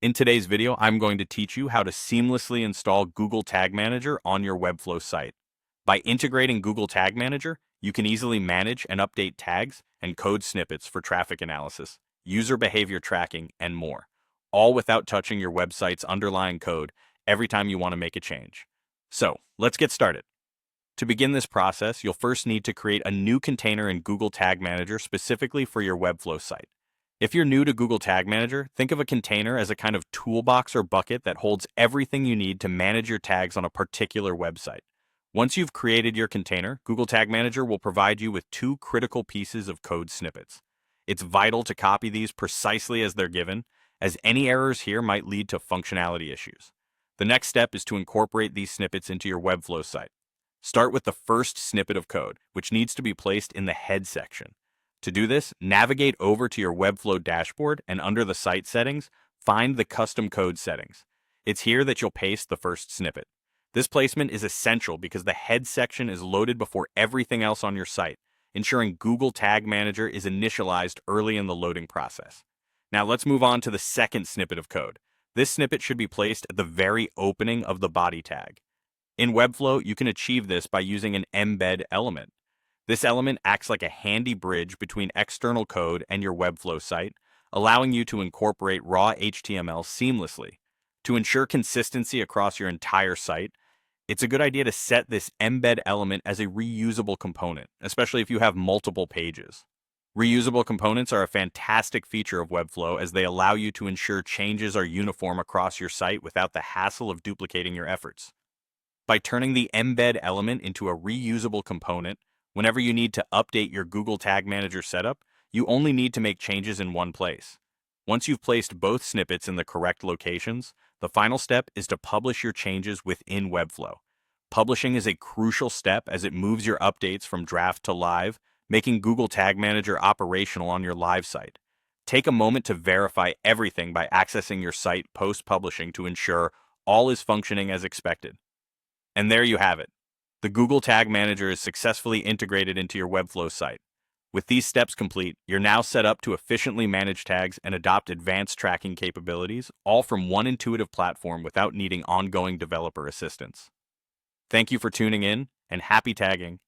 In today's video, I'm going to teach you how to seamlessly install Google Tag Manager on your Webflow site. By integrating Google Tag Manager, you can easily manage and update tags and code snippets for traffic analysis, user behavior tracking, and more, all without touching your website's underlying code every time you want to make a change. So, let's get started. To begin this process, you'll first need to create a new container in Google Tag Manager specifically for your Webflow site. If you're new to Google Tag Manager, think of a container as a kind of toolbox or bucket that holds everything you need to manage your tags on a particular website. Once you've created your container, Google Tag Manager will provide you with two critical pieces of code snippets. It's vital to copy these precisely as they're given, as any errors here might lead to functionality issues. The next step is to incorporate these snippets into your Webflow site. Start with the first snippet of code, which needs to be placed in the head section. To do this, navigate over to your Webflow dashboard and under the site settings, find the custom code settings. It's here that you'll paste the first snippet. This placement is essential because the head section is loaded before everything else on your site, ensuring Google Tag Manager is initialized early in the loading process. Now let's move on to the second snippet of code. This snippet should be placed at the very opening of the body tag. In Webflow, you can achieve this by using an embed element. This element acts like a handy bridge between external code and your Webflow site, allowing you to incorporate raw HTML seamlessly. To ensure consistency across your entire site, it's a good idea to set this embed element as a reusable component, especially if you have multiple pages. Reusable components are a fantastic feature of Webflow as they allow you to ensure changes are uniform across your site without the hassle of duplicating your efforts. By turning the embed element into a reusable component, whenever you need to update your Google Tag Manager setup, you only need to make changes in one place. Once you've placed both snippets in the correct locations, the final step is to publish your changes within Webflow. Publishing is a crucial step as it moves your updates from draft to live, making Google Tag Manager operational on your live site. Take a moment to verify everything by accessing your site post-publishing to ensure all is functioning as expected. And there you have it. The Google Tag Manager is successfully integrated into your Webflow site. With these steps complete, you're now set up to efficiently manage tags and adopt advanced tracking capabilities, all from one intuitive platform without needing ongoing developer assistance. Thank you for tuning in, and happy tagging!